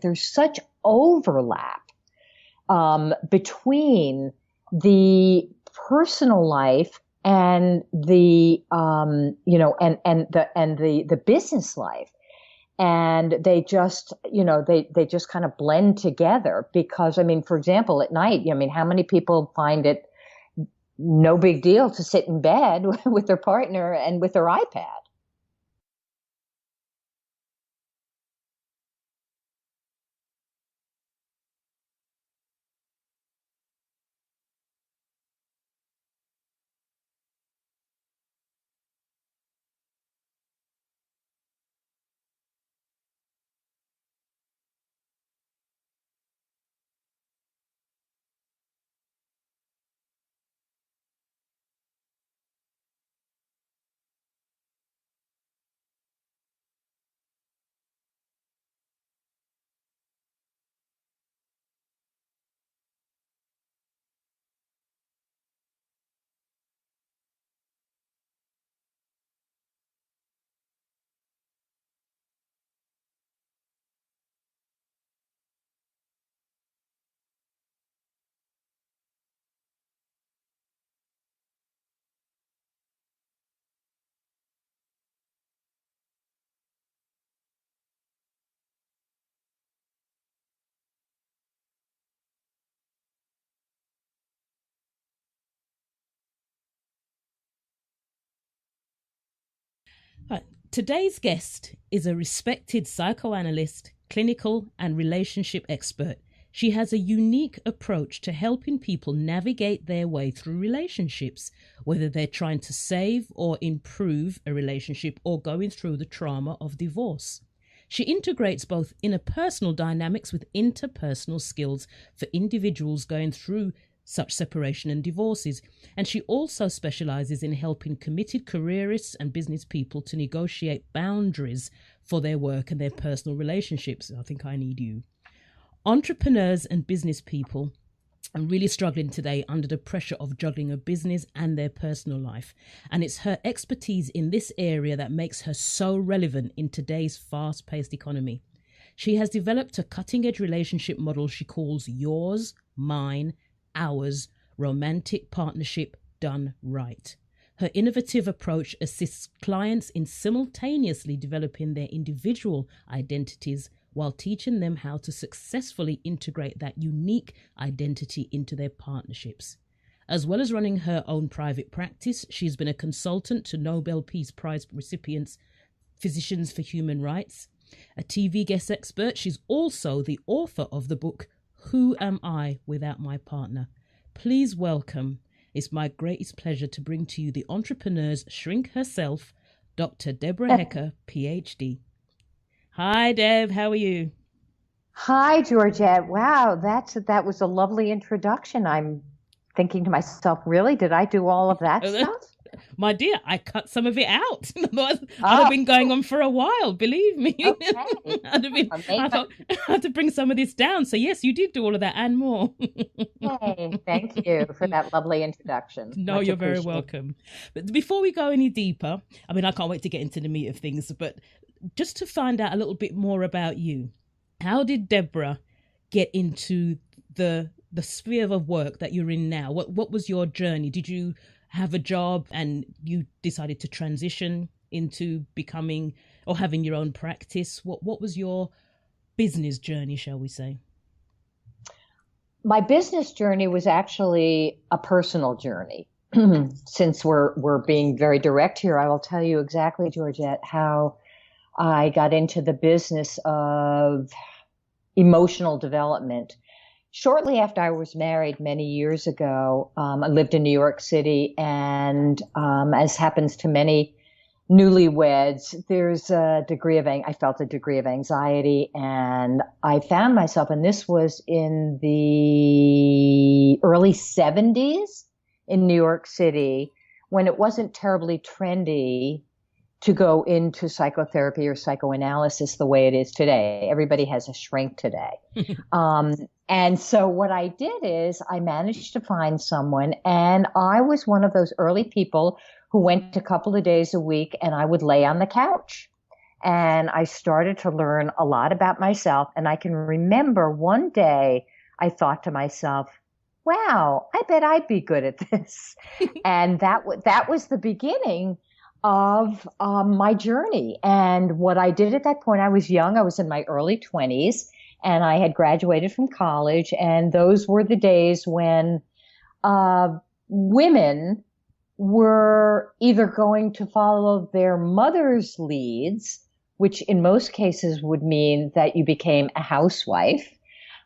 there's such overlap between the personal life and the the business life. And they just, they just kind of blend together because, I mean, for example, at night, how many people find it no big deal to sit in bed with their partner and with their iPad? Right. Today's guest is a respected psychoanalyst, clinical and relationship expert. She has a unique approach to helping people navigate their way through relationships, whether they're trying to save or improve a relationship or going through the trauma of divorce. She integrates both interpersonal dynamics with interpersonal skills for individuals going through such separation and divorces. And she also specializes in helping committed careerists and business people to negotiate boundaries for their work and their personal relationships. I think I need you. Entrepreneurs and business people are really struggling today under the pressure of juggling a business and their personal life. And it's her expertise in this area that makes her so relevant in today's fast-paced economy. She has developed a cutting-edge relationship model she calls Yours, Mine, Ours, Romantic Partnership Done Right. Her innovative approach assists clients in simultaneously developing their individual identities while teaching them how to successfully integrate that unique identity into their partnerships. As well as running her own private practice, she's been a consultant to Nobel Peace Prize recipients, Physicians for Human Rights, a TV guest expert. She's also the author of the book Who Am I Without My Partner? Please welcome, it's my greatest pleasure to bring to you the entrepreneur's shrink herself, Dr. Deborah Hecker, Ph.D. Hi, Deb. How are you? Hi, Georgette. Wow, that was a lovely introduction. I'm thinking to myself, really, did I do all of that stuff? My dear, I cut some of it out. Otherwise, I'd have Oh, been going on for a while, believe me. okay. I thought I had to bring some of this down. So yes, you did do all of that and more. Hey, thank you for that lovely introduction. No, Much you're very appreciated. welcome. But before we go any deeper, I mean, I can't wait to get into the meat of things, but just to find out a little bit more about you, how did Deborah get into the sphere of work that you're in now? What was your journey? Did you have a job and you decided to transition into becoming or having your own practice? What was your business journey, shall we say? My business journey was actually a personal journey. Since we're being very direct here, I will tell you exactly, Georgette, how I got into the business of emotional development. Shortly after I was married many years ago, I lived in New York City, and as happens to many newlyweds, there's a degree of, I felt a degree of anxiety, and I found myself, and this was in the early 70s in New York City, when it wasn't terribly trendy to go into psychotherapy or psychoanalysis the way it is today. Everybody has a shrink today. And so what I did is I managed to find someone, and I was one of those early people who went a couple of days a week, and I would lay on the couch and I started to learn a lot about myself. And I can remember one day I thought to myself, wow, I bet I'd be good at this. And that was the beginning of my journey. And what I did at that point, I was young. I was in my early 20s, and I had graduated from college. And those were the days when women were either going to follow their mother's leads, which in most cases would mean that you became a housewife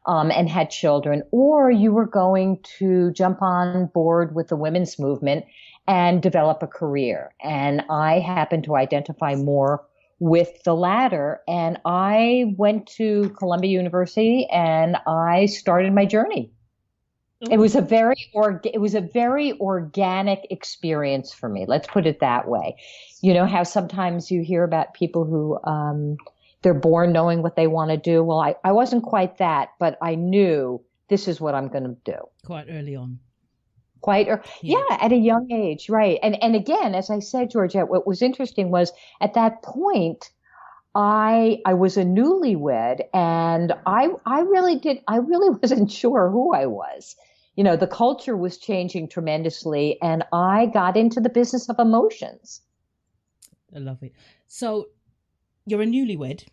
and had children, or you were going to jump on board with the women's movement and develop a career. And I happened to identify more with the latter. And I went to Columbia University and I started my journey. It was a very organic experience for me. Let's put it that way. You know how sometimes you hear about people who they're born knowing what they want to do. Well, I wasn't quite that, but I knew this is what I'm going to do. Quite early on. Yeah, at a young age, right? And again, as I said, Georgette, what was interesting was at that point, I was a newlywed, and I really wasn't sure who I was. You know, the culture was changing tremendously, and I got into the business of emotions. I love it. So you're a newlywed.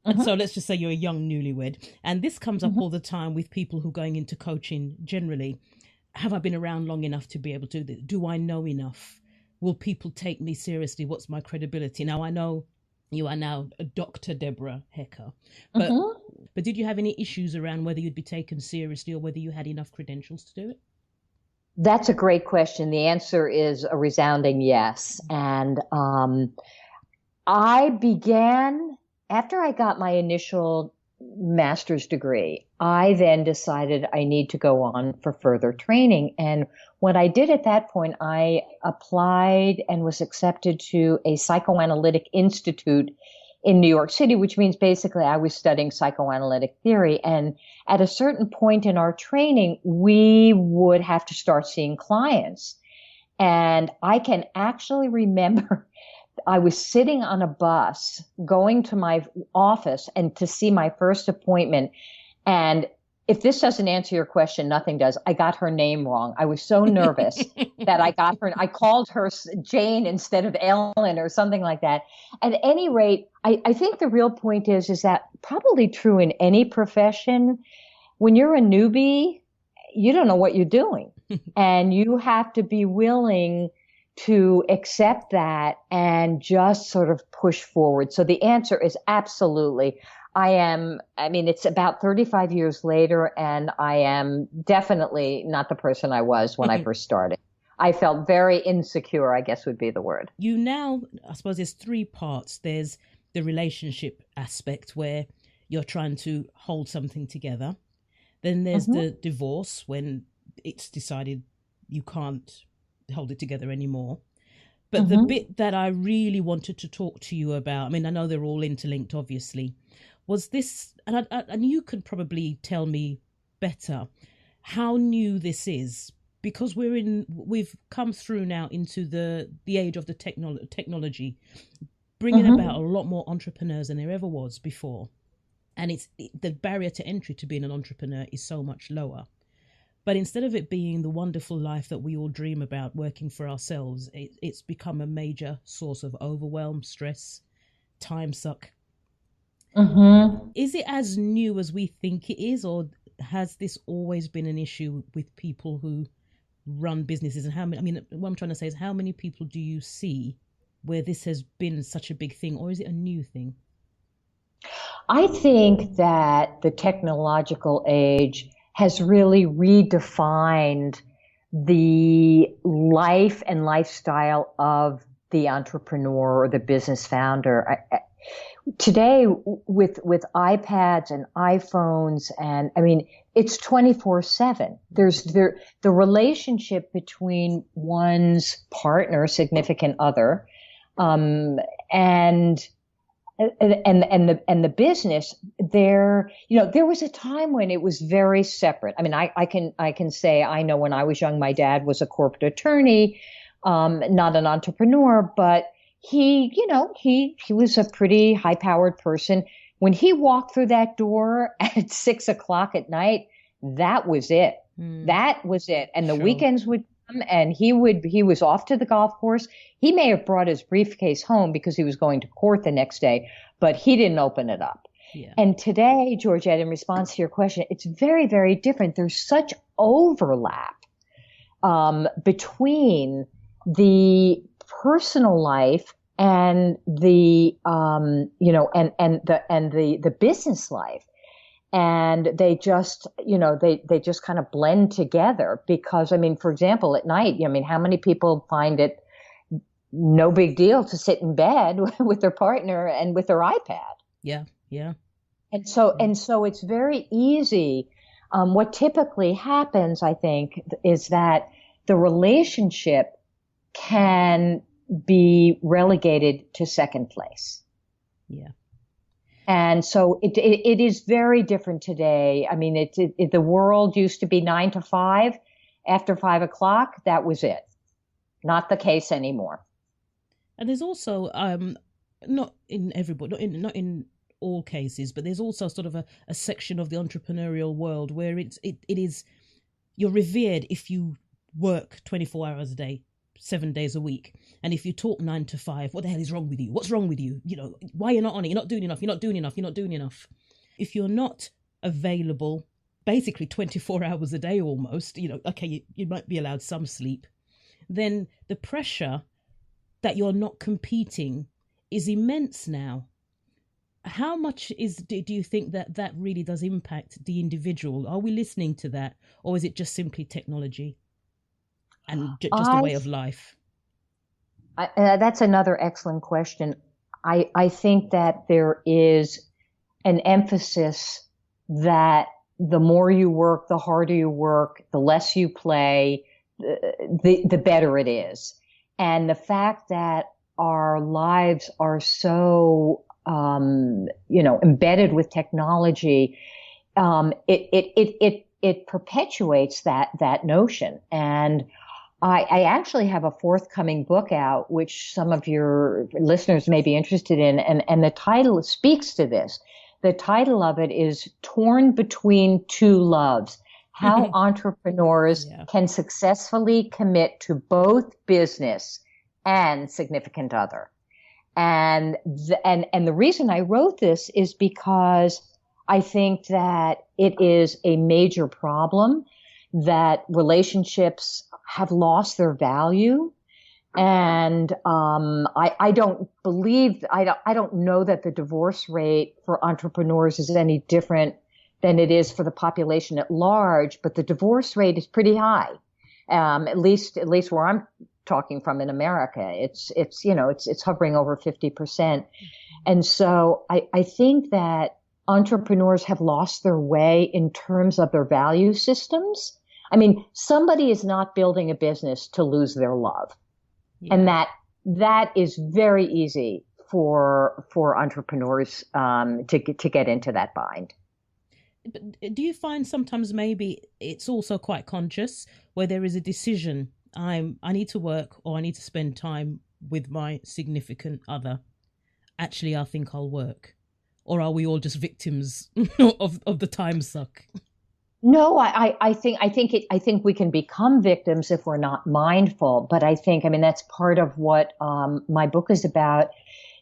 And so let's just say you're a young newlywed. And this comes up all the time with people who are going into coaching generally. Have I been around long enough to be able to do this? Do I know enough? Will people take me seriously? What's my credibility? Now, I know you are now a Dr. Deborah Hecker, but did you have any issues around whether you'd be taken seriously or whether you had enough credentials to do it? That's a great question. The answer is a resounding yes. And I began, after I got my initial master's degree, I then decided I need to go on for further training. And what I did at that point, I applied and was accepted to a psychoanalytic institute in New York City, which means basically I was studying psychoanalytic theory. And at a certain point in our training, we would have to start seeing clients. And I can actually remember I was sitting on a bus going to my office and to see my first appointment. And if this doesn't answer your question, nothing does. I got her name wrong. I was so nervous that I called her Jane instead of Ellen or something like that. At any rate, I think the real point is that probably true in any profession. When you're a newbie, you don't know what you're doing, and you have to be willing to accept that and just sort of push forward. So the answer is absolutely. It's about 35 years later, and I am definitely not the person I was when I first started. I felt very insecure, I guess would be the word. You now, I suppose there's three parts. There's the relationship aspect where you're trying to hold something together. Then there's the divorce when it's decided you can't hold it together anymore. But the bit that I really wanted to talk to you about, I mean, I know they're all interlinked, obviously, was this, and you could probably tell me better how new this is, because we've come through now into the age of the technology, bringing about a lot more entrepreneurs than there ever was before. And the barrier to entry to being an entrepreneur is so much lower. But instead of it being the wonderful life that we all dream about working for ourselves, it's become a major source of overwhelm, stress, time suck. Is it as new as we think it is, or has this always been an issue with people who run businesses? And what I'm trying to say is, how many people do you see where this has been such a big thing, or is it a new thing? I think that the technological age has really redefined the life and lifestyle of the entrepreneur or the business founder. Today, with iPads and iPhones, and it's 24/7. There's the relationship between one's partner, significant other, and the business there, there was a time when it was very separate. I can say, I know when I was young, my dad was a corporate attorney, not an entrepreneur, but he was a pretty high powered person. When he walked through that door at 6 o'clock at night, that was it. That was it. And the Sure. weekends would come and he was off to the golf course. He may have brought his briefcase home because he was going to court the next day, but he didn't open it up. Yeah. And today, Georgette, in response to your question, it's very, very different. There's such overlap between the personal life and the the business life, and they just they just kind of blend together. Because I mean, for example, at night, I mean, how many people find it no big deal to sit in bed with their partner and with their iPad? Yeah. And so it's very easy. What typically happens, I think, is that the relationship can be relegated to second place. Yeah. And so it is very different today. I mean, the world used to be 9 to 5. After 5 o'clock, that was it. Not the case anymore. And there's also not in everybody, not in all cases, but there's also sort of a section of the entrepreneurial world where it is, you're revered if you work 24 hours a day, 7 days a week. And if you talk 9 to 5, what the hell is wrong with you? What's wrong with you? You know, why you're not on it? You're not doing enough. You're not doing enough. You're not doing enough. If you're not available basically 24 hours a day almost, okay, you might be allowed some sleep, then the pressure that you're not competing is immense now. How much do you think that really does impact the individual? Are we listening to that, or is it just simply technology and just a way of life? That's another excellent question. I think that there is an emphasis that the more you work, the harder you work, the less you play, the better it is. And the fact that our lives are so embedded with technology, it perpetuates that notion. And I actually have a forthcoming book out, which some of your listeners may be interested in, and the title speaks to this. The title of it is Torn Between Two Loves: How Entrepreneurs Can Successfully Commit to Both Business and Significant Other. And the reason I wrote this is because I think that it is a major problem that relationships have lost their value. And I don't know that the divorce rate for entrepreneurs is any different than it is for the population at large, but the divorce rate is pretty high. At least where I'm talking from in America, it's hovering over 50%. And so I think that entrepreneurs have lost their way in terms of their value systems. I mean, somebody is not building a business to lose their love. Yeah. And that is very easy for entrepreneurs to get into that bind. But do you find sometimes maybe it's also quite conscious, where there is a decision, I need to work or I need to spend time with my significant other? Actually, I think I'll work. Or are we all just victims of the time suck? No, I think we can become victims if we're not mindful. But I think, that's part of what my book is about,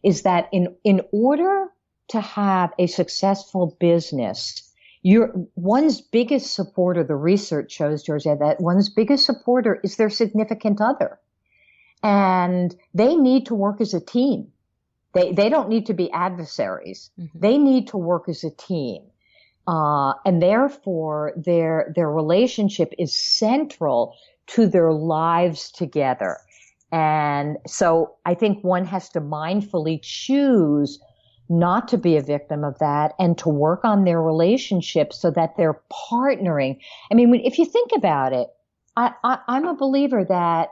is that in order to have a successful business, one's biggest supporter, the research shows, Georgia, that one's biggest supporter is their significant other. And they need to work as a team. They don't need to be adversaries. Mm-hmm. They need to work as a team. And therefore their relationship is central to their lives together. And so I think one has to mindfully choose not to be a victim of that and to work on their relationship so that they're partnering. If you think about it, I'm a believer that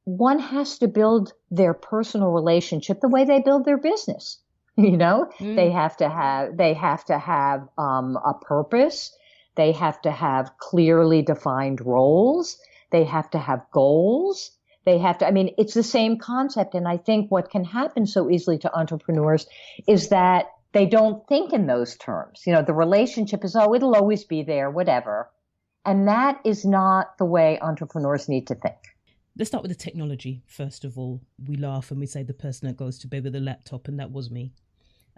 one has to build their personal relationship the way they build their business. They have to have a purpose. They have to have clearly defined roles. They have to have goals. They have to, I mean, it's the same concept. And I think what can happen so easily to entrepreneurs is that they don't think in those terms. You know, the relationship is, oh, it'll always be there, whatever. And that is not the way entrepreneurs need to think. Let's start with the technology. First of all, we laugh and we say the person that goes to bed with a laptop, and that was me.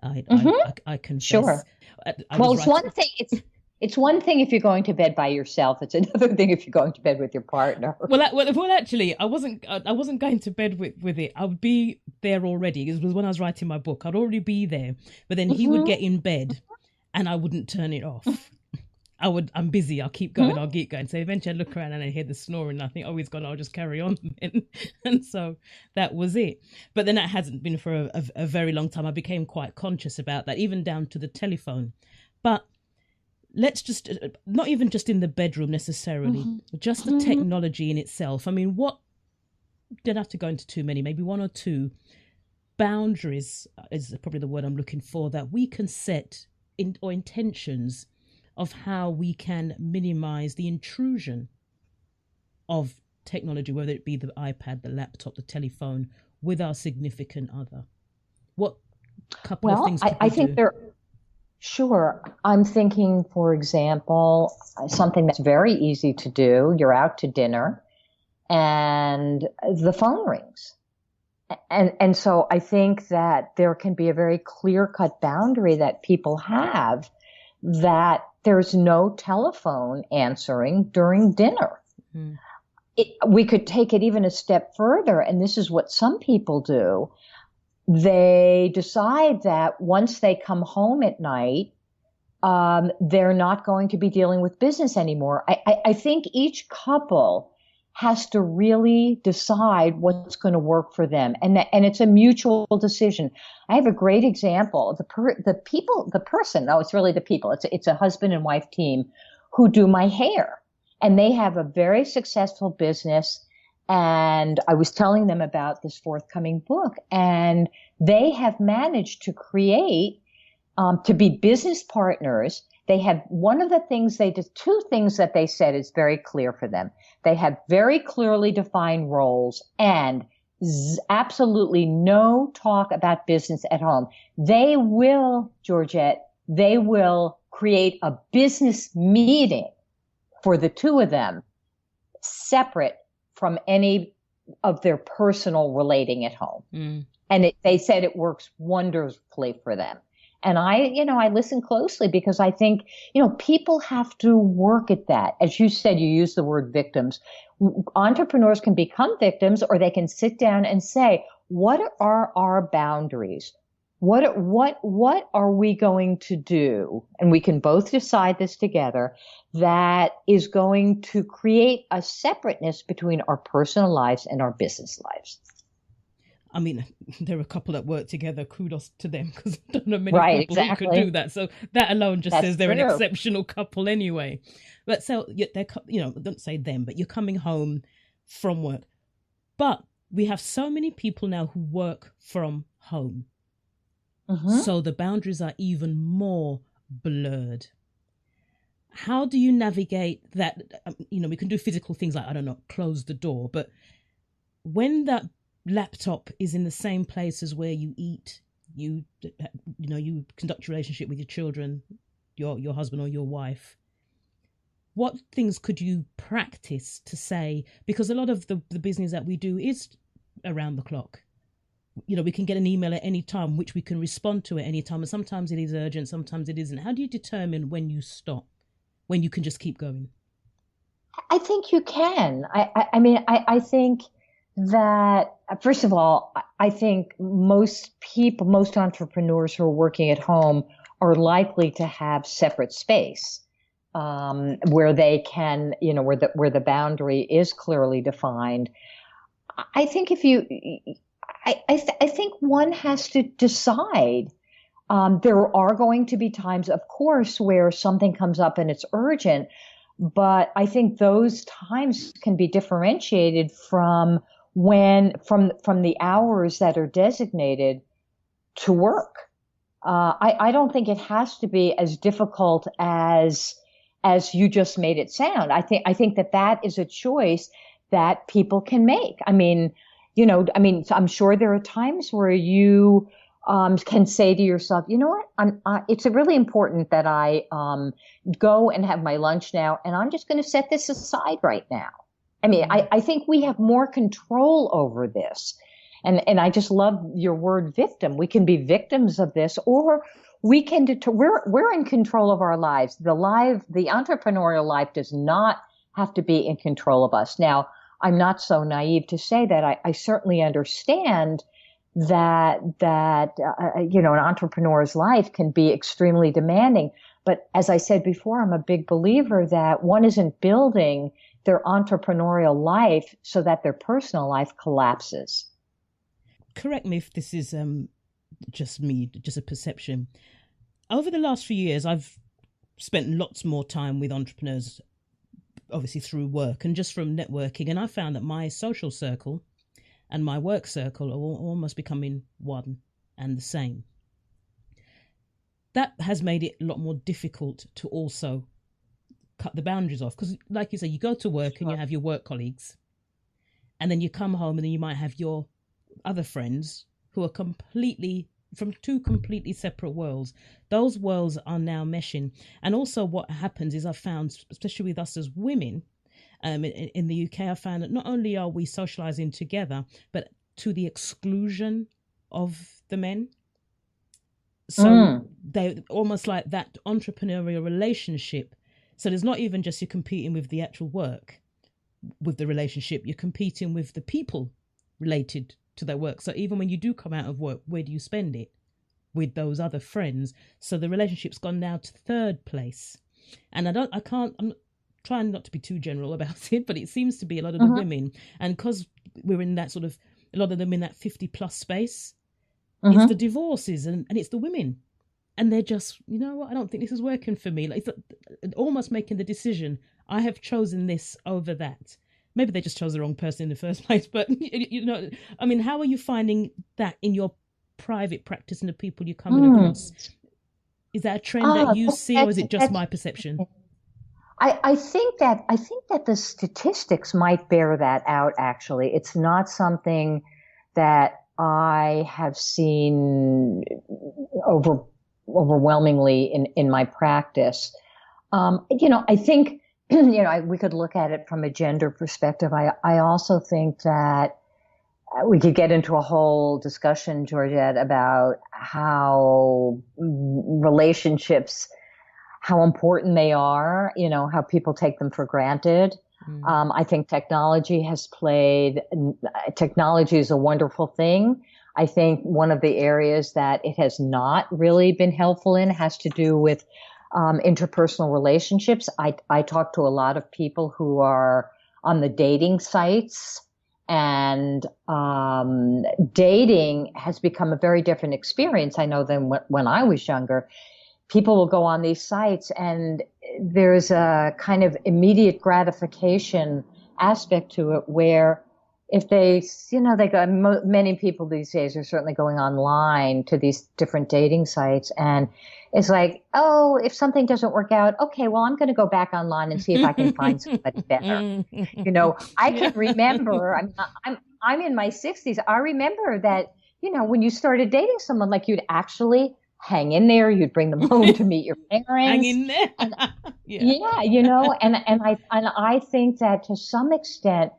I confess. Sure. Well, it's one thing. It's one thing if you're going to bed by yourself. It's another thing if you're going to bed with your partner. Well, actually, I wasn't going to bed with it. I would be there already. It was when I was writing my book. I'd already be there. But then he would get in bed, and I wouldn't turn it off. I'm busy. I'll keep going. I'll keep going. So eventually I look around and I hear the snoring. And I think, oh, he's gone. I'll just carry on. And so that was it. But then that hasn't been for a very long time. I became quite conscious about that, even down to the telephone. But let's just, not even just in the bedroom necessarily, just the technology in itself. I mean, don't have to go into too many, maybe one or two boundaries is probably the word I'm looking for, that we can set or intentions of how we can minimize the intrusion of technology, whether it be the iPad, the laptop, the telephone, with our significant other. What couple of things I think do? Sure. I'm thinking, for example, something that's very easy to do. You're out to dinner and the phone rings. And so I think that there can be a very clear-cut boundary that people have, that there's no telephone answering during dinner. We could take it even a step further, and this is what some people do. They decide that once they come home at night, they're not going to be dealing with business anymore. I think each couple has to really decide what's going to work for them, and it's a mutual decision. I have a great example. The person. No, it's really the people. It's a husband and wife team who do my hair, and they have a very successful business. And I was telling them about this forthcoming book, and they have managed to create, to be business partners. They have two things that they said is very clear for them. They have very clearly defined roles and absolutely no talk about business at home. They will, Georgette, they will create a business meeting for the two of them, separate from any of their personal relating at home. And they said it works wonderfully for them. And I listen closely because I think, people have to work at that. As you said, you use the word victims. Entrepreneurs can become victims, or they can sit down and say, what are our boundaries? What are we going to do? And we can both decide this together, that is going to create a separateness between our personal lives and our business lives. I mean, there are a couple that work together. Kudos to them, because I don't know many people who could do that. So that alone just says they're an exceptional couple anyway. But so they're, don't say them, but you're coming home from work. But we have so many people now who work from home. So the boundaries are even more blurred. How do you navigate that? We can do physical things like, I don't know, close the door. But when that laptop is in the same place as where you eat, you conduct your relationship with your children, your husband or your wife, what things could you practice to say? Because a lot of the business that we do is around the clock. We can get an email at any time, which we can respond to at any time. And sometimes it is urgent, sometimes it isn't. How do you determine when you stop, when you can just keep going? I think you can. I think that, first of all, I think most entrepreneurs who are working at home are likely to have separate space, where they can, where the boundary is clearly defined. I think I think one has to decide. There are going to be times, of course, where something comes up and it's urgent, but I think those times can be differentiated from the hours that are designated to work. I don't think it has to be as difficult as you just made it sound. I think that is a choice that people can make. I mean, so I'm sure there are times where you can say to yourself, you know what, it's really important that I go and have my lunch now, and I'm just going to set this aside right now. I mean, I think we have more control over this. And I just love your word victim. We can be victims of this, or we can we're in control of our lives. The entrepreneurial life does not have to be in control of us. Now, I'm not so naive to say that. I certainly understand that an entrepreneur's life can be extremely demanding. But as I said before, I'm a big believer that one isn't building their entrepreneurial life so that their personal life collapses. Correct me if this is just me, just a perception. Over the last few years, I've spent lots more time with entrepreneurs, obviously through work and just from networking. And I found that my social circle and my work circle are almost becoming one and the same. That has made it a lot more difficult to also cut the boundaries off. Because like you say, you go to work and you have your work colleagues, and then you come home and then you might have your other friends who are completely from two completely separate worlds. Those worlds are now meshing. And also what happens is I've found, especially with us as women, in the UK, I found that not only are we socializing together, but to the exclusion of the men. So they almost like that entrepreneurial relationship. So there's not even just you're competing with the actual work, with the relationship, you're competing with the people related to their work. So even when you do come out of work, where do you spend it? With those other friends. So the relationship's gone now to third place. And I'm trying not to be too general about it, but it seems to be a lot of the women. And because we're in that sort of, a lot of them in that 50 plus space, it's the divorces and it's the women. And they're just, you know what, I don't think this is working for me. Like, it's almost making the decision, I have chosen this over that. Maybe they just chose the wrong person in the first place, but I mean, how are you finding that in your private practice and the people you're coming across? Is that a trend that you see, or is it just my perception? I think that the statistics might bear that out. Actually, it's not something that I have seen overwhelmingly in my practice. I think we could look at it from a gender perspective. I also think that we could get into a whole discussion, Georgette, about how relationships, how important they are, how people take them for granted. I think technology is a wonderful thing. I think one of the areas that it has not really been helpful in has to do with interpersonal relationships. I talk to a lot of people who are on the dating sites, and dating has become a very different experience, I know, than when I was younger. People will go on these sites and there's a kind of immediate gratification aspect to it where if they go, many people these days are certainly going online to these different dating sites, and it's like, oh, if something doesn't work out, okay, well, I'm going to go back online and see if I can find somebody better. I can remember, I'm in my 60s. I remember that, when you started dating someone, like you'd actually hang in there, you'd bring them home to meet your parents. Hang in there. And I think that to some extent,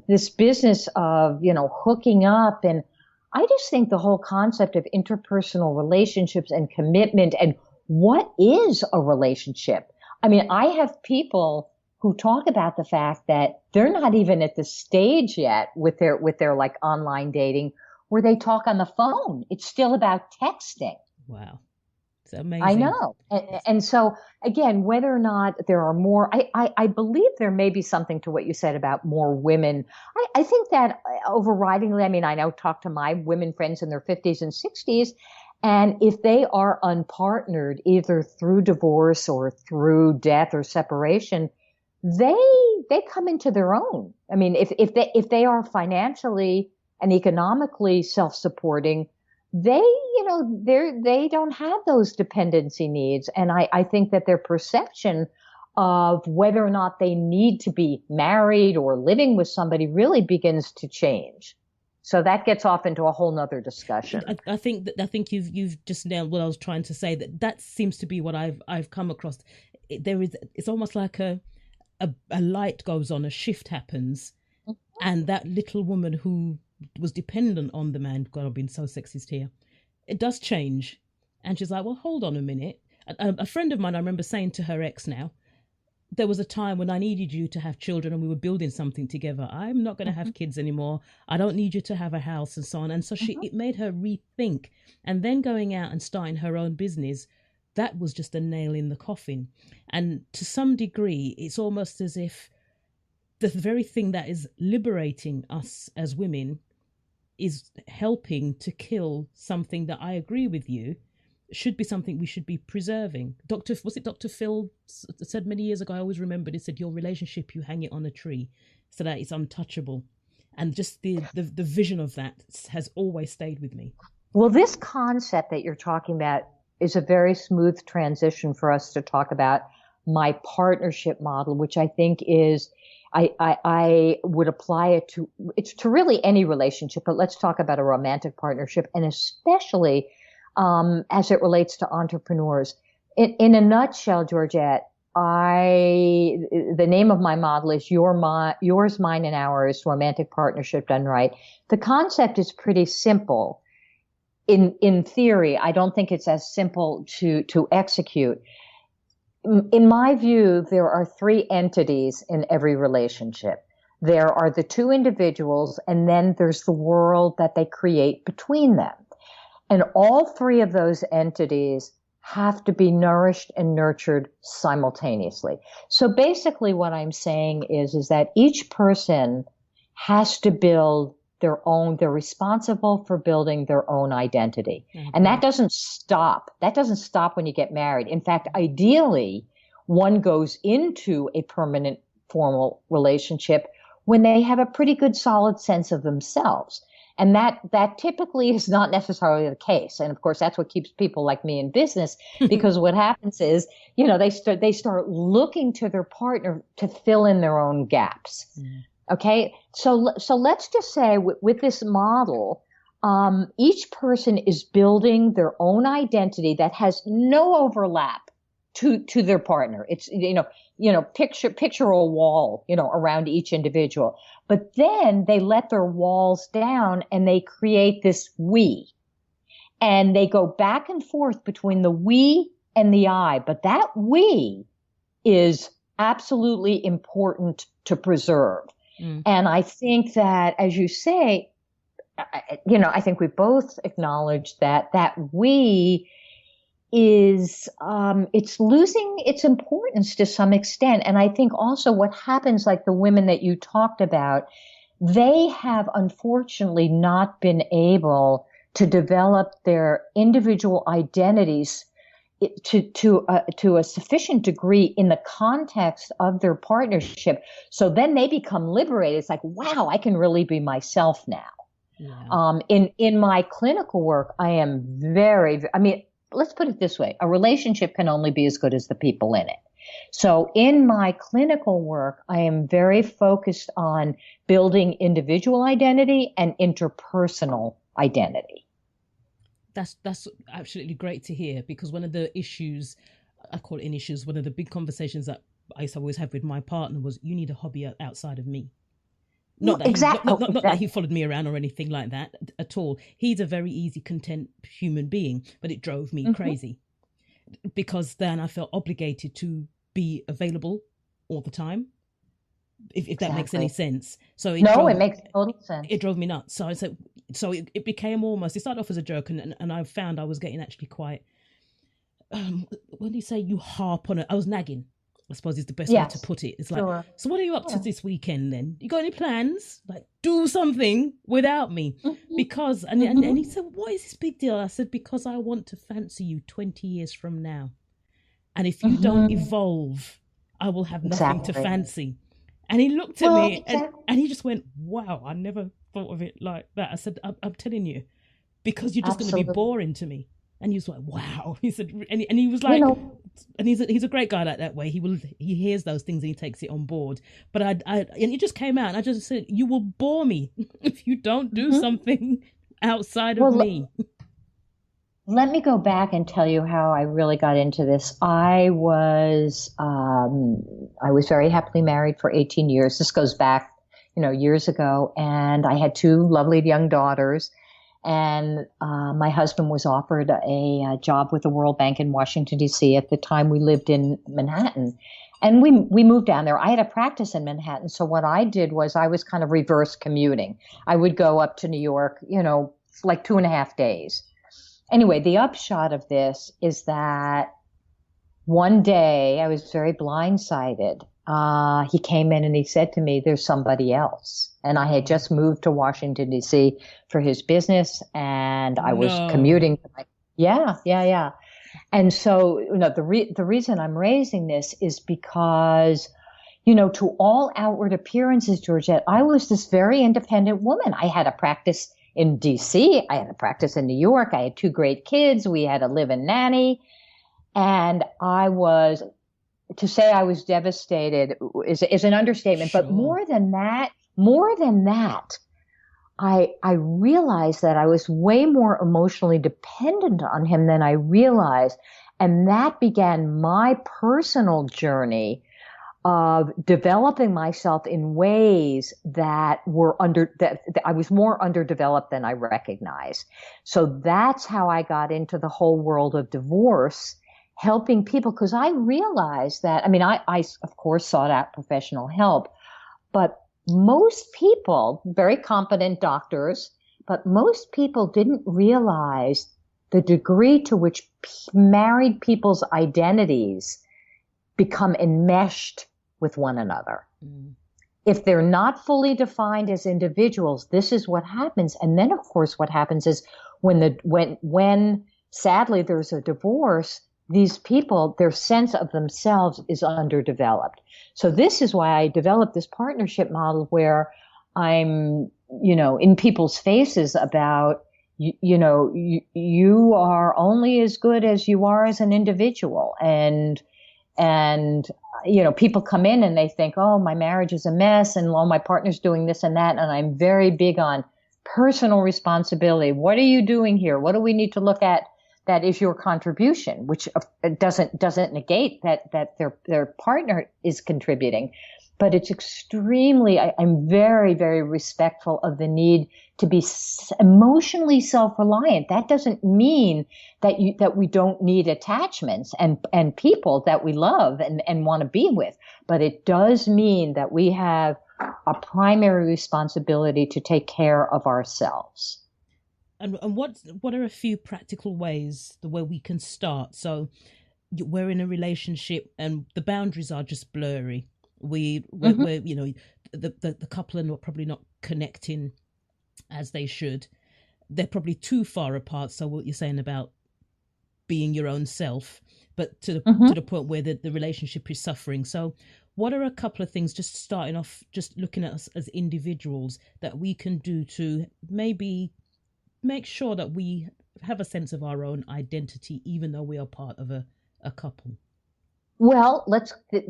this business of, hooking up, and I just think the whole concept of interpersonal relationships and commitment and what is a relationship. I mean, I have people who talk about the fact that they're not even at the stage yet with their like online dating where they talk on the phone. It's still about texting. Wow. It's amazing. I know. And so, again, whether or not there are more, I believe there may be something to what you said about more women. I think that overridingly, I now talk to my women friends in their 50s and 60s, and if they are unpartnered, either through divorce or through death or separation, they come into their own. I mean, if they are financially and economically self-supporting, they don't have those dependency needs. And I think that their perception of whether or not they need to be married or living with somebody really begins to change. So that gets off into a whole nother discussion. I think you've just nailed what I was trying to say. That seems to be what I've come across. It's almost like a light goes on, a shift happens, and that little woman who was dependent on the man, God, I'm being so sexist here, it does change. And she's like, well, hold on a minute. A friend of mine, I remember saying to her ex now, there was a time when I needed you to have children and we were building something together. I'm not going to have kids anymore. I don't need you to have a house and so on. And so it made her rethink. And then going out and starting her own business, that was just a nail in the coffin. And to some degree, it's almost as if the very thing that is liberating us as women is helping to kill something that, I agree with you, should be something we should be preserving. Was it Dr. Phil said many years ago, I always remembered, he said, your relationship, you hang it on a tree so that it's untouchable. And just the vision of that has always stayed with me. Well, this concept that you're talking about is a very smooth transition for us to talk about my partnership model, which I think is, I would apply it to really any relationship, but let's talk about a romantic partnership, and especially as it relates to entrepreneurs. In a nutshell, Georgette, the name of my model is Yours, Mine, and Ours, Romantic Partnership Done Right. The concept is pretty simple. In theory, I don't think it's as simple to execute. In my view, there are three entities in every relationship. There are the two individuals, and then there's the world that they create between them. And all three of those entities have to be nourished and nurtured simultaneously. So basically what I'm saying is that each person has to build they're responsible for building their own identity. Mm-hmm. And that doesn't stop. That doesn't stop when you get married. In fact, ideally, one goes into a permanent formal relationship when they have a pretty good solid sense of themselves. And that typically is not necessarily the case. And of course, that's what keeps people like me in business, because what happens is, they start looking to their partner to fill in their own gaps. Mm. Okay. So let's just say with this model, each person is building their own identity that has no overlap to their partner. It's, picture a wall, around each individual, but then they let their walls down and they create this we, and they go back and forth between the we and the I, but that we is absolutely important to preserve. Mm. And I think that, as you say, I think we both acknowledge that we is, it's losing its importance to some extent. And I think also what happens, like the women that you talked about, they have unfortunately not been able to develop their individual identities to a sufficient degree in the context of their partnership. So then they become liberated. It's like, wow, I can really be myself now. Yeah. In my clinical work, I am let's put it this way. A relationship can only be as good as the people in it. So in my clinical work, I am very focused on building individual identity and interpersonal identity. That's absolutely great to hear, because one of the issues, I call it issues, one of the big conversations that I used to always have with my partner was, you need a hobby outside of me. Not that exactly. Not that he followed me around or anything like that at all. He's a very easy, content human being, but it drove me crazy, because then I felt obligated to be available all the time, if that makes any sense. So it makes total sense. It drove me nuts. So it became almost, it started off as a joke, and I found I was getting actually quite, when you say you harp on it, I was nagging, I suppose is the best way to put it. It's like, sure. So what are you up to this weekend then? You got any plans? Like, do something without me. Because, and he said, what is this big deal? I said, because I want to fancy you 20 years from now. And if you don't evolve, I will have nothing to fancy. And he looked at me and he just went, wow, I never thought of it like that. I said, I'm telling you, because you're just going to be boring to me. And he was like, wow. He said, and he was You like, know, and he's a great guy like that way. He hears those things and he takes it on board. But and it just came out, and I just said, you will bore me if you don't do mhm. something outside of Well, me. let me go back and tell you how I really got into this. I was very happily married for 18 years. This goes back, years ago, and I had two lovely young daughters. And my husband was offered a job with the World Bank in Washington, D.C. At the time, we lived in Manhattan. And we moved down there. I had a practice in Manhattan. So what I did was I was kind of reverse commuting. I would go up to New York, like 2.5 days. Anyway, the upshot of this is that one day I was very blindsided. He came in and he said to me, there's somebody else. And I had just moved to Washington, D.C. for his business, and I was No. commuting. Yeah, yeah, yeah. And so, the reason I'm raising this is because, to all outward appearances, Georgette, I was this very independent woman. I had a practice in DC. I had a practice in New York. I had two great kids. We had a live-in nanny. And to say I was devastated is an understatement. But Sure. more than that, I realized that I was way more emotionally dependent on him than I realized. And that began my personal journey of developing myself in ways that I was more underdeveloped than I recognized. So that's how I got into the whole world of divorce, helping people, because I realized that, I of course sought out professional help, but most people, very competent doctors, but most people didn't realize the degree to which married people's identities become enmeshed with one another. Mm. If they're not fully defined as individuals, this is what happens. And then, of course, what happens is when sadly there's a divorce, these people, their sense of themselves is underdeveloped. So this is why I developed this partnership model where I'm, in people's faces about, you are only as good as you are as an individual. And people come in and they think, oh, my marriage is a mess, and oh, my partner's doing this and that. And I'm very big on personal responsibility. What are you doing here? What do we need to look at that is your contribution, which doesn't negate that their partner is contributing. But it's I'm very, very respectful of the need to be emotionally self-reliant. That doesn't mean that we don't need attachments and people that we love and want to be with. But it does mean that we have a primary responsibility to take care of ourselves. And what are a few practical ways the way we can start? So we're in a relationship and the boundaries are just blurry. We're the couple are probably not connecting as they should. They're probably too far apart. So what you're saying about being your own self, but to the point where the relationship is suffering. So what are a couple of things, just starting off, just looking at us as individuals, that we can do to maybe make sure that we have a sense of our own identity, even though we are part of a couple? Well,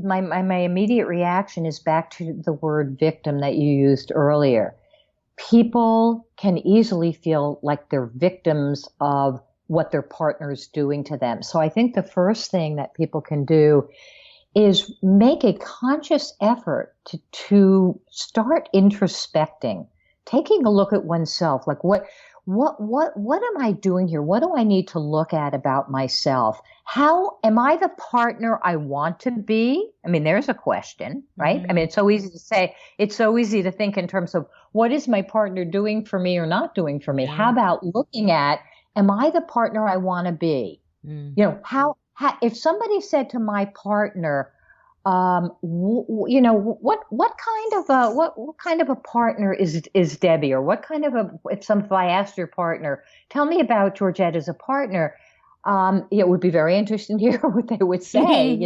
my immediate reaction is back to the word victim that you used earlier. People can easily feel like they're victims of what their partner's doing to them. So I think the first thing that people can do is make a conscious effort to start introspecting, taking a look at oneself. Like what am I doing here? What do I need to look at about myself? How am I the partner I want to be? There's a question, right? Mm-hmm. It's so easy to say, it's so easy to think in terms of what is my partner doing for me or not doing for me? Yeah. How about looking at, am I the partner I want to be? Mm. If somebody said to my partner, what kind of a partner is Debbie, or what kind of if I asked your partner, tell me about Georgette as a partner, it would be very interesting to hear what they would say,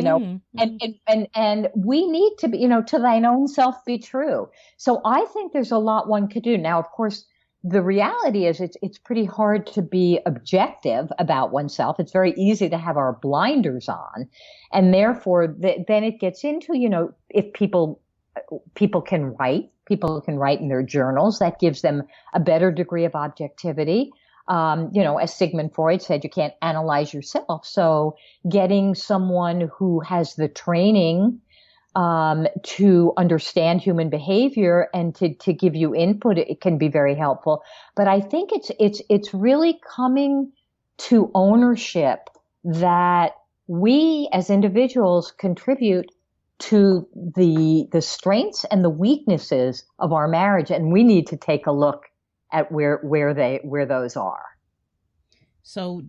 and we need to be, to thine own self be true. So I think there's a lot one could do. Now, of course, the reality is it's pretty hard to be objective about oneself. It's very easy to have our blinders on. And therefore, then it gets into, if people can write in their journals. That gives them a better degree of objectivity. As Sigmund Freud said, you can't analyze yourself. So getting someone who has the training to understand human behavior and to give you input, it can be very helpful. But I think it's really coming to ownership that we as individuals contribute to the strengths and the weaknesses of our marriage, and we need to take a look at where those are. So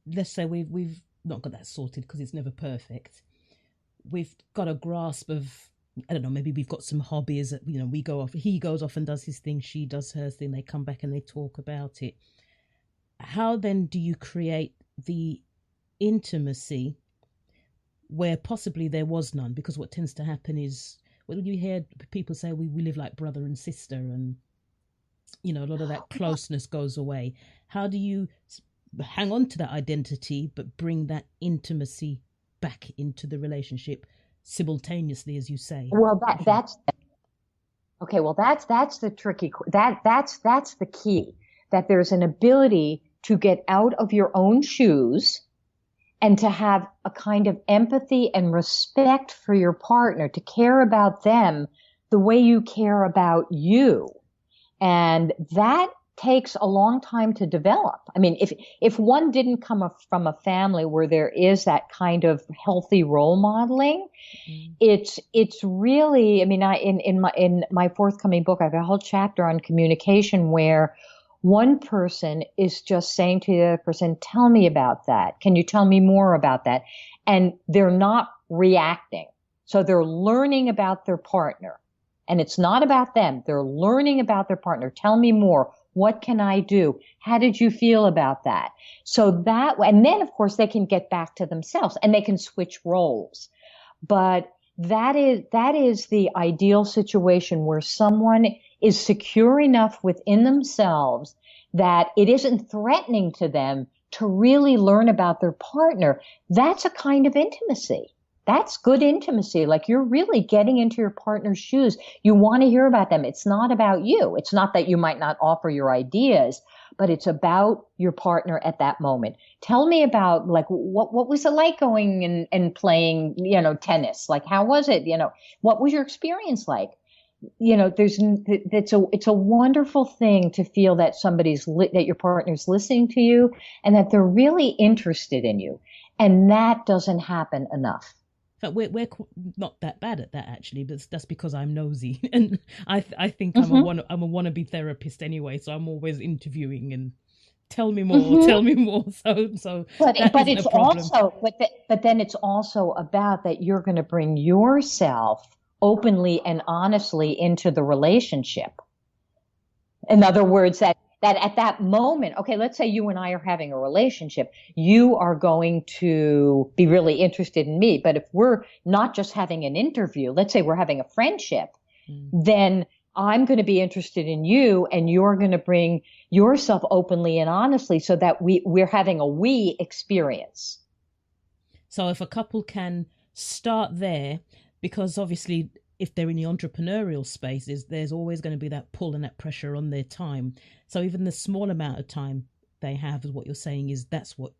let's say we've not got that sorted because it's never perfect. We've got a grasp of, I don't know, maybe we've got some hobbies that, we go off, he goes off and does his thing, she does her thing, they come back and they talk about it. How then do you create the intimacy where possibly there was none? Because what tends to happen is when you hear people say we live like brother and sister, and a lot of that closeness goes away. How do you hang on to that identity but bring that intimacy back into the relationship simultaneously, as you say? Well, that's okay. Well, that's the tricky. That's the key. That there's an ability to get out of your own shoes and to have a kind of empathy and respect for your partner, to care about them the way you care about you. And that takes a long time to develop. I mean, if one didn't come from a family where there is that kind of healthy role modeling, it's really, I mean, in my forthcoming book, I have a whole chapter on communication where one person is just saying to the other person, tell me about that. Can you tell me more about that? And they're not reacting. So they're learning about their partner. And it's not about them. They're learning about their partner. Tell me more. What can I do? How did you feel about that? So and then of course they can get back to themselves and they can switch roles. But that is the ideal situation where someone is secure enough within themselves that it isn't threatening to them to really learn about their partner. That's a kind of intimacy. That's good intimacy. Like you're really getting into your partner's shoes. You want to hear about them. It's not about you. It's not that you might not offer your ideas, but it's about your partner at that moment. Tell me about like what was it like going and playing, tennis? Like how was it? What was your experience like? It's a wonderful thing to feel that that your partner's listening to you and that they're really interested in you. And that doesn't happen enough. But we're not that bad at that actually, but that's because I'm nosy, and I think I'm a wannabe therapist anyway. So I'm always interviewing and tell me more, tell me more. So but it's also but then it's also about that you're going to bring yourself openly and honestly into the relationship. In other words, that at that moment, okay, let's say you and I are having a relationship, you are going to be really interested in me. But if we're not just having an interview, let's say we're having a friendship, then I'm going to be interested in you and you're going to bring yourself openly and honestly so that we're having a we experience. So if a couple can start there, because obviously if they're in the entrepreneurial spaces, there's always going to be that pull and that pressure on their time. So even the small amount of time they have, is what you're saying, is that's what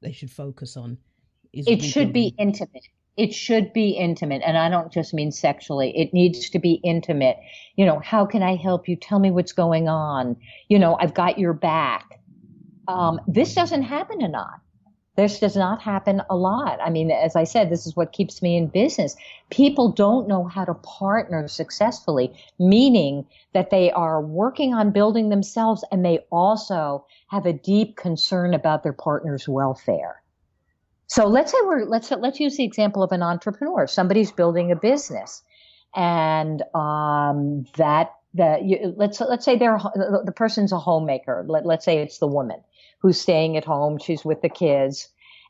they should focus on. It should be intimate. It should be intimate. And I don't just mean sexually. It needs to be intimate. How can I help you? Tell me what's going on. I've got your back. This doesn't happen enough. This does not happen a lot. I mean, as I said, this is what keeps me in business. People don't know how to partner successfully, meaning that they are working on building themselves and they also have a deep concern about their partner's welfare. So let's let's use the example of an entrepreneur. Somebody's building a business, and let's say the person's a homemaker. Let's say it's the woman who's staying at home. She's with the kids,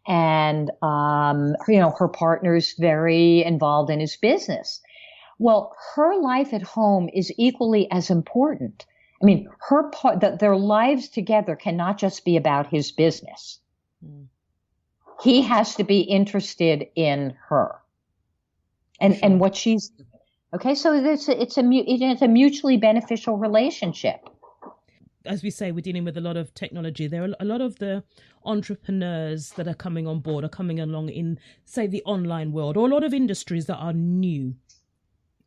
and her partner's very involved in his business. Well, her life at home is equally as important I mean, her part, that their lives together cannot just be about his business. Mm. He has to be interested in her and Sure. what she's doing. Okay, so it's a mutually beneficial relationship. As we say, we're dealing with a lot of technology. There are a lot of the entrepreneurs that are coming on board, are coming along in, say, the online world, or a lot of industries that are new.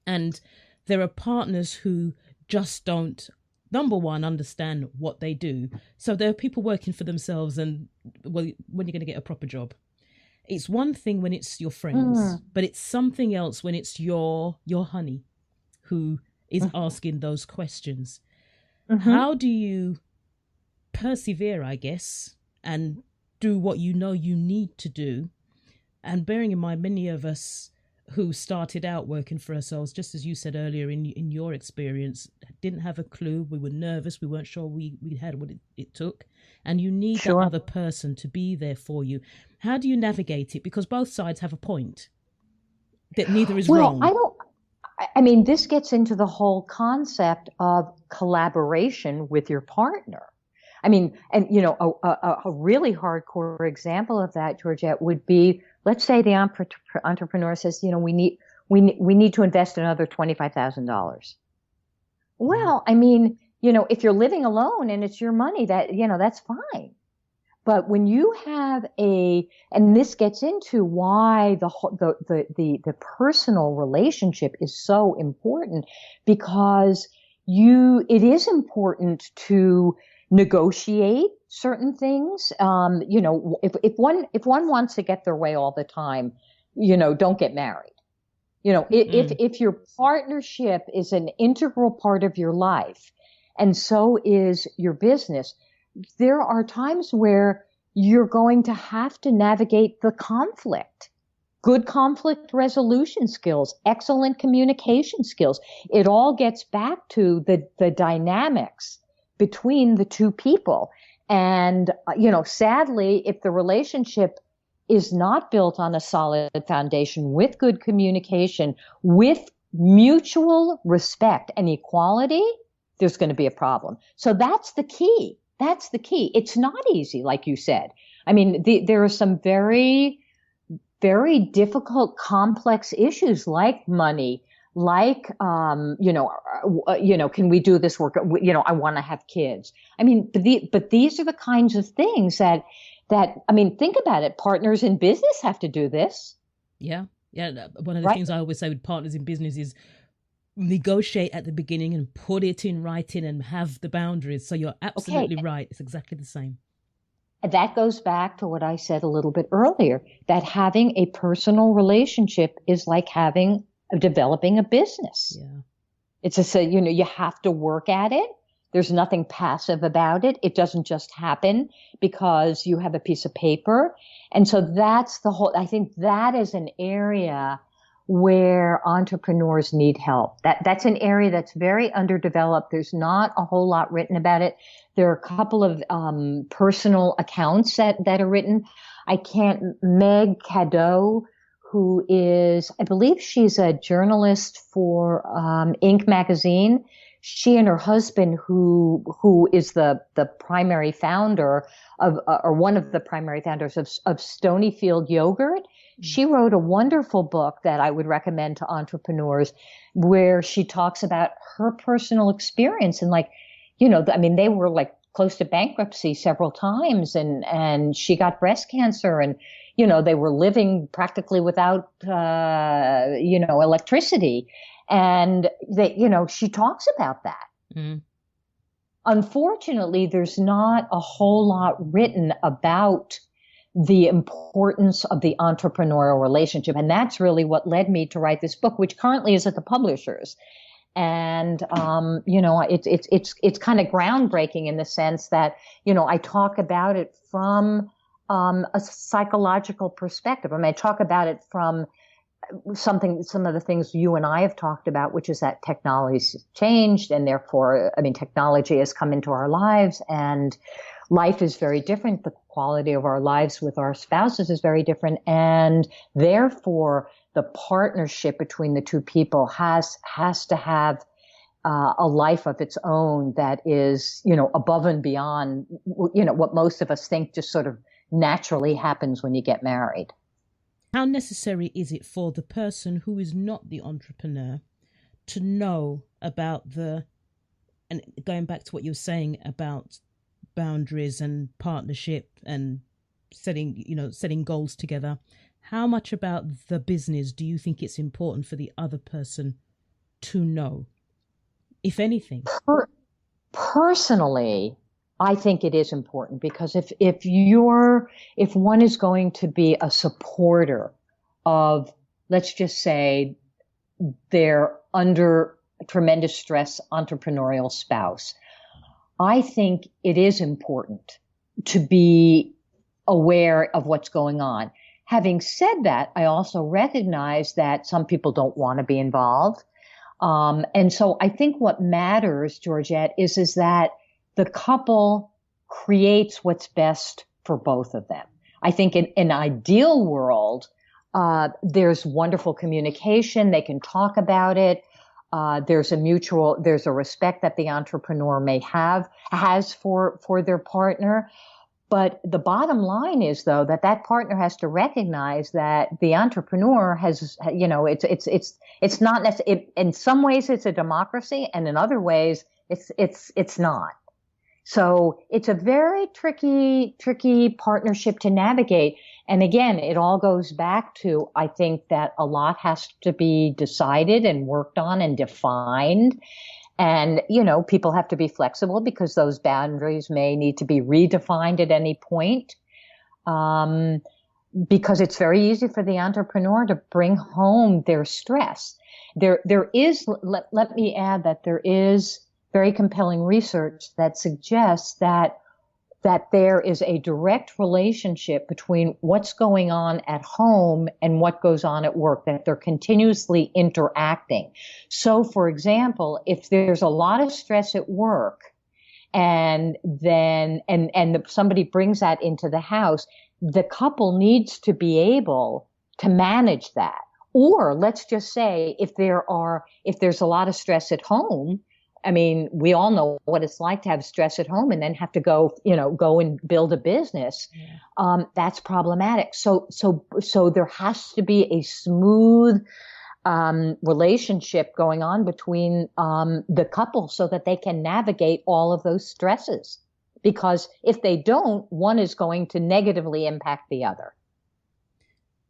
And there are partners who just don't, number one, understand what they do. So there are people working for themselves, and, well, when you're going to get a proper job? It's one thing when it's your friends, but it's something else when it's your honey who is asking those questions. How do you persevere, I guess, and do what you know you need to do? And bearing in mind, many of us who started out working for ourselves, just as you said earlier in your experience, didn't have a clue. We were nervous. We weren't sure we had what it took. And you need that other person to be there for you. How do you navigate it? Because both sides have a point that neither is wrong. I mean, this gets into the whole concept of collaboration with your partner. I mean, and a really hardcore example of that, Georgette, would be, let's say the entrepreneur says, we need to invest another $25,000. Well, I mean, if you're living alone and it's your money, that's fine. But when you have and this gets into why the personal relationship is so important, because it is important to negotiate certain things. If one wants to get their way all the time, don't get married. If your partnership is an integral part of your life, and so is your business, there are times where you're going to have to navigate the conflict. Good conflict resolution skills, excellent communication skills. It all gets back to the dynamics between the two people. And, sadly, if the relationship is not built on a solid foundation with good communication, with mutual respect and equality, there's going to be a problem. So that's the key. That's the key. It's not easy, like you said. I mean, there are some very, very difficult, complex issues like money, like, can we do this work? I want to have kids. I mean, but these are the kinds of things that, I mean, think about it. Partners in business have to do this. Yeah. Yeah. One of the things I always say with partners in business is negotiate at the beginning and put it in writing and have the boundaries. So you're absolutely right. It's exactly the same. That goes back to what I said a little bit earlier, that having a personal relationship is like developing a business. Yeah. It's you have to work at it. There's nothing passive about it. It doesn't just happen because you have a piece of paper. And so that's I think that is an area where entrepreneurs need help. That's an area that's very underdeveloped. There's not a whole lot written about it. There are a couple of personal accounts that are written. Meg Cadeau, who is, I believe she's a journalist for Inc. magazine. She and her husband, who is the primary founder of, or one of the primary founders of Stonyfield Yogurt, she wrote a wonderful book that I would recommend to entrepreneurs, where she talks about her personal experience and they were like close to bankruptcy several times, and she got breast cancer, and they were living practically without electricity. And she talks about that. Mm. Unfortunately, there's not a whole lot written about the importance of the entrepreneurial relationship. And that's really what led me to write this book, which currently is at the publishers. And, it's kind of groundbreaking in the sense that, I talk about it from a psychological perspective. I mean, I talk about it from some of the things you and I have talked about, which is that technology's changed, and therefore, technology has come into our lives, and life is very different. The quality of our lives with our spouses is very different, and therefore, the partnership between the two people has to have a life of its own that is, above and beyond, what most of us think just sort of naturally happens when you get married. How necessary is it for the person who is not the entrepreneur to know about and going back to what you were saying about boundaries and partnership and setting goals together, how much about the business do you think it's important for the other person to know, if anything? Personally, I think it is important because if one is going to be a supporter of, let's just say, their under tremendous stress entrepreneurial spouse, I think it is important to be aware of what's going on. Having said that, I also recognize that some people don't want to be involved. And so I think what matters, Georgette, is that the couple creates what's best for both of them. I think in an ideal world, there's wonderful communication. They can talk about it. There's a respect that the entrepreneur has for their partner. But the bottom line is, though, that partner has to recognize that the entrepreneur has, it's not necessarily, in some ways it's a democracy, and in other ways it's not. So it's a very tricky partnership to navigate. And again, it all goes back to, I think that a lot has to be decided and worked on and defined. And, people have to be flexible because those boundaries may need to be redefined at any point. Because it's very easy for the entrepreneur to bring home their stress. Let me add that there is very compelling research that suggests that there is a direct relationship between what's going on at home and what goes on at work, that they're continuously interacting. So, for example, if there's a lot of stress at work and somebody brings that into the house, the couple needs to be able to manage that. Or let's just say if there's a lot of stress at home, I mean, we all know what it's like to have stress at home and then have to go and build a business. Yeah. That's problematic. So there has to be a smooth relationship going on between the couple so that they can navigate all of those stresses. Because if they don't, one is going to negatively impact the other.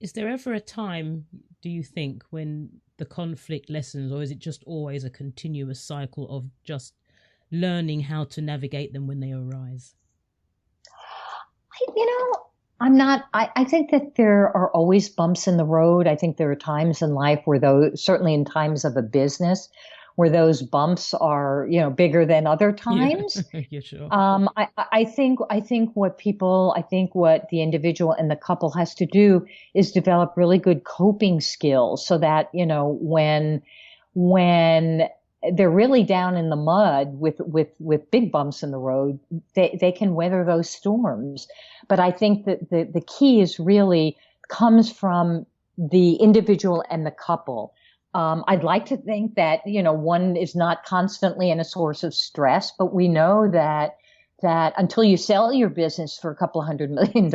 Is there ever a time, do you think, when the conflict lessens, or is it just always a continuous cycle of just learning how to navigate them when they arise? I think that there are always bumps in the road. I think there are times in life certainly in times of a business, where those bumps are, bigger than other times. Yeah, sure. I think what the individual and the couple has to do is develop really good coping skills so that, when they're really down in the mud with big bumps in the road, they can weather those storms. But I think that the key is really comes from the individual and the couple. I'd like to think that, one is not constantly in a source of stress, but we know that until you sell your business for a couple of $100 million,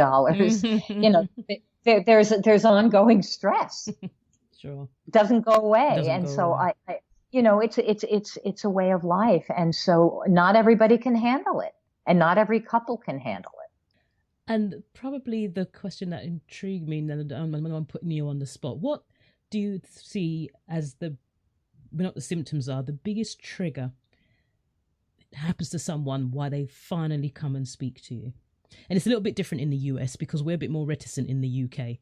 there's ongoing stress. Sure. It doesn't go away. It's a way of life. And so not everybody can handle it, and not every couple can handle it. And probably the question that intrigued me, and I'm putting you on the spot, what do you see as what the symptoms are, the biggest trigger that happens to someone why they finally come and speak to you? And it's a little bit different in the US because we're a bit more reticent in the UK.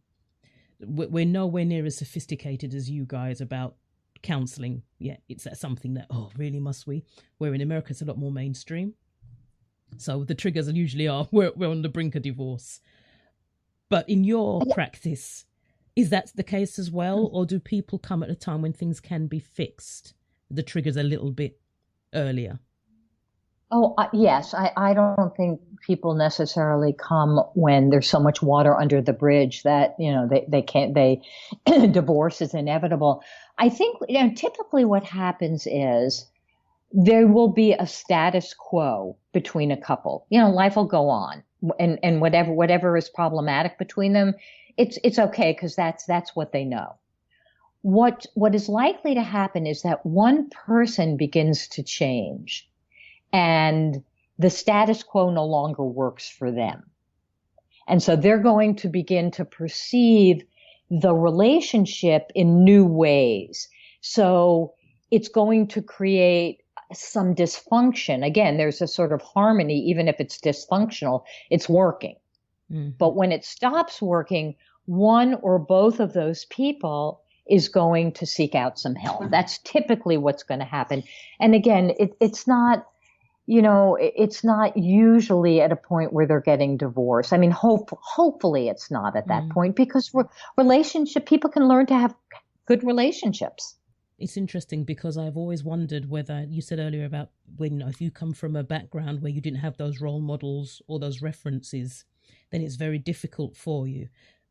We're nowhere near as sophisticated as you guys about counselling. Yeah, it's something that, really must we? Where in America it's a lot more mainstream. So the triggers usually are, we're on the brink of divorce. But in your practice, is that the case as well? Or do people come at a time when things can be fixed? The triggers a little bit earlier? Yes. I don't think people necessarily come when there's so much water under the bridge that, divorce is inevitable. I think, typically what happens is there will be a status quo between a couple. You know, life will go on, and whatever is problematic between them, it's okay because that's what they know. What is likely to happen is that one person begins to change, and the status quo no longer works for them. And so they're going to begin to perceive the relationship in new ways. So it's going to create some dysfunction. Again, there's a sort of harmony, even if it's dysfunctional, it's working. But when it stops working, one or both of those people is going to seek out some help. That's typically what's going to happen. And again, it's not, it's not usually at a point where they're getting divorced. I mean, hopefully it's not at that point, because people can learn to have good relationships. It's interesting because I've always wondered whether, you said earlier about when, if you come from a background where you didn't have those role models or those references, then it's very difficult for you.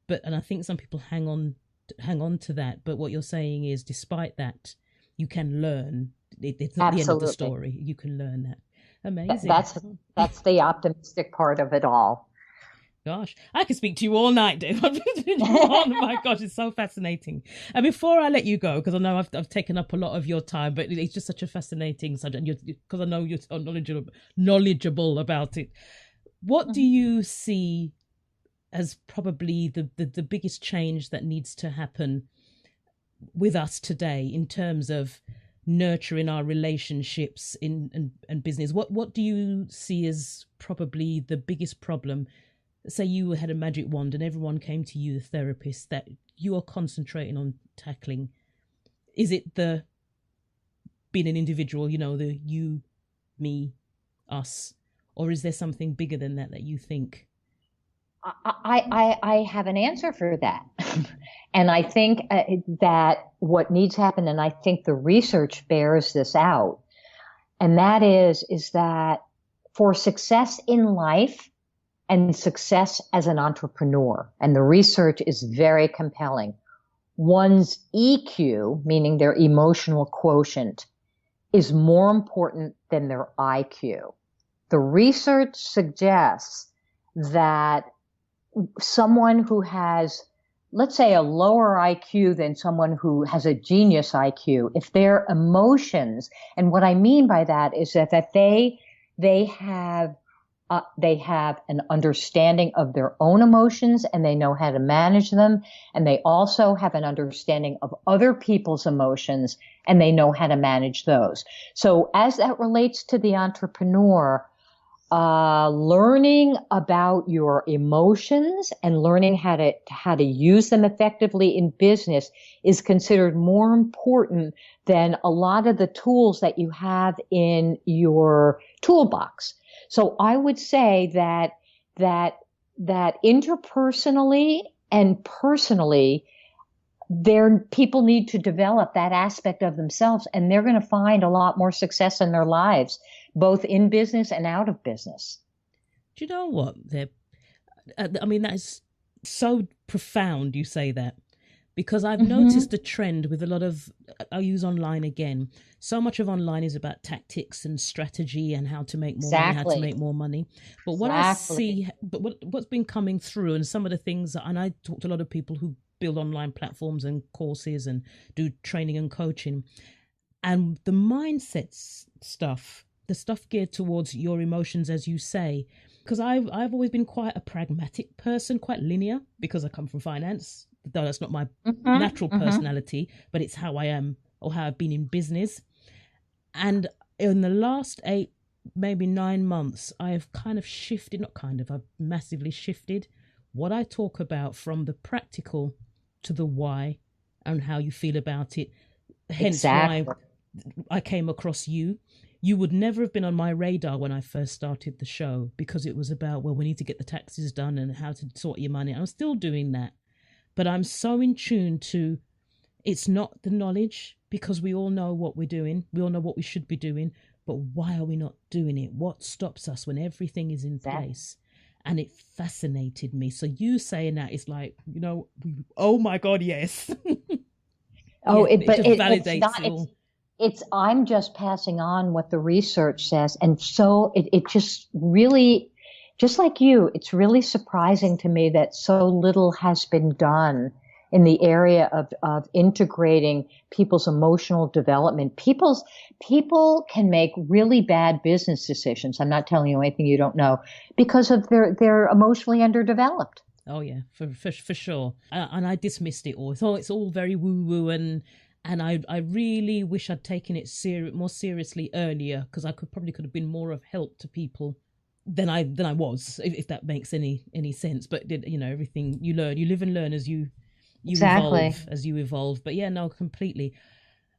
And I think some people hang on to that. But what you're saying is, despite that, you can learn. It's not the end of the story. You can learn that. Amazing. That's the optimistic part of it all. Gosh, I could speak to you all night, Dave. Oh my gosh, it's so fascinating. And before I let you go, because I know I've taken up a lot of your time, but it's just such a fascinating subject, because I know you're so knowledgeable about it. What do you see as probably the biggest change that needs to happen with us today in terms of nurturing our relationships and business? What do you see as probably the biggest problem? Say you had a magic wand and everyone came to you, the therapist, that you are concentrating on tackling. Is it the being an individual, the you, me, us, or is there something bigger than that you think? I have an answer for that. And I think that what needs to happen, and I think the research bears this out, and that is that for success in life and success as an entrepreneur, and the research is very compelling, one's EQ, meaning their emotional quotient, is more important than their IQ. The research suggests that someone who has, let's say, a lower IQ than someone who has a genius IQ, if their emotions, and what I mean by that is that they have an understanding of their own emotions, and they know how to manage them, and they also have an understanding of other people's emotions, and they know how to manage those. So as that relates to the entrepreneur, learning about your emotions and learning how to use them effectively in business is considered more important than a lot of the tools that you have in your toolbox. So I would say that interpersonally and personally, people need to develop that aspect of themselves, and they're going to find a lot more success in their lives, both in business and out of business. Do you know what? I mean, that is so profound, you say that, because I've noticed a trend with a lot of, I'll use online again. So much of online is about tactics and strategy and how to make more money, how to make more money. But what I see, what's been coming through, and some of the things, and I talk to a lot of people who build online platforms and courses and do training and coaching, and the mindset stuff, the stuff geared towards your emotions, as you say, because I've always been quite a pragmatic person, quite linear, because I come from finance, though that's not my natural personality, but it's how I am, or how I've been in business. And in the last 8, maybe 9 months, I have kind of shifted, I've massively shifted what I talk about from the practical to the why and how you feel about it. Hence why I came across you. You would never have been on my radar when I first started the show, because it was about, well, we need to get the taxes done and how to sort your money. I'm still doing that. But I'm so in tune to, it's not the knowledge, because we all know what we're doing. We all know what we should be doing. But why are we not doing it? What stops us when everything is in place? And it fascinated me. So you saying that is like, oh my God, yes. It validates it all. I'm just passing on what the research says. And so it just really, just like you, it's really surprising to me that so little has been done in the area of integrating people's emotional development. People can make really bad business decisions. I'm not telling you anything you don't know because of they're emotionally underdeveloped. Oh yeah, for sure. And I dismissed it all. So it's all very woo woo, and I really wish I'd taken it more seriously earlier, because I could have been more of help to people than I was, if that makes any sense. But everything you learn, you live and learn as you Exactly. evolve, But yeah, no, completely.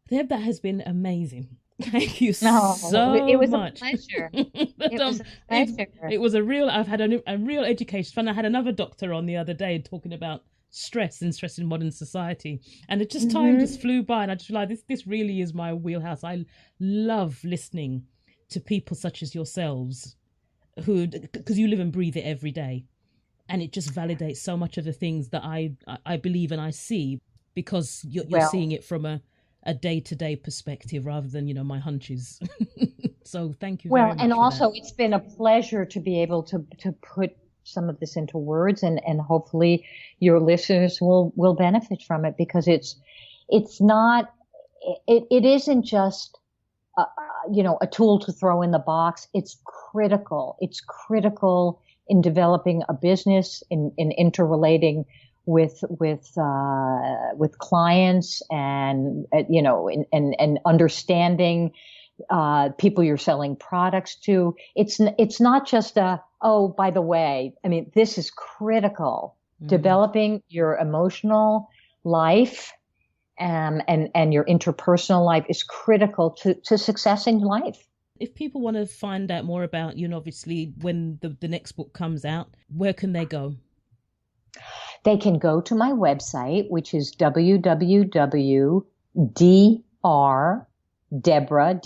Deb, that has been amazing. Thank you No, it so was a much. pleasure. But, It was a it, pleasure. it was I've had a real education fun. I had another doctor on the other day talking about stress in modern society, and time Hmm. just flew by, and I just realized this really is my wheelhouse. I love listening to people such as yourselves, who, because you live and breathe it every day, and it just validates so much of the things that I believe and I see, because you're Well, seeing it from a day-to-day perspective rather than my hunches. So thank you very and much for that. also it's been a pleasure to be able to put some of this into words, and hopefully your listeners will benefit from it, because it's not it isn't just a tool to throw in the box. It's critical. It's critical in developing a business, in interrelating with clients, and and understanding people you're selling products to. It's not just oh, by the way. I mean, this is critical. Mm. Developing your emotional life, and your interpersonal life is critical to success in life. If people want to find out more about you, and obviously when the next book comes out, where can they go? They can go to my website, which is www.drdeborah, Deborah,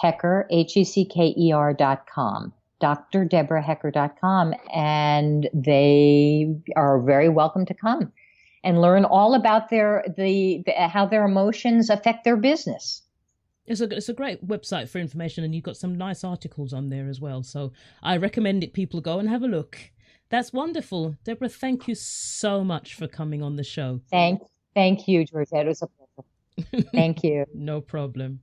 Hecker, Hecker.com, drdeborahhecker.com. And they are very welcome to come and learn all about how their emotions affect their business. It's a great website for information, and you've got some nice articles on there as well. So I recommend it. People go and have a look. That's wonderful. Deborah, thank you so much for coming on the show. Thank, thank you, Georgette. It was a pleasure. Thank you. No problem.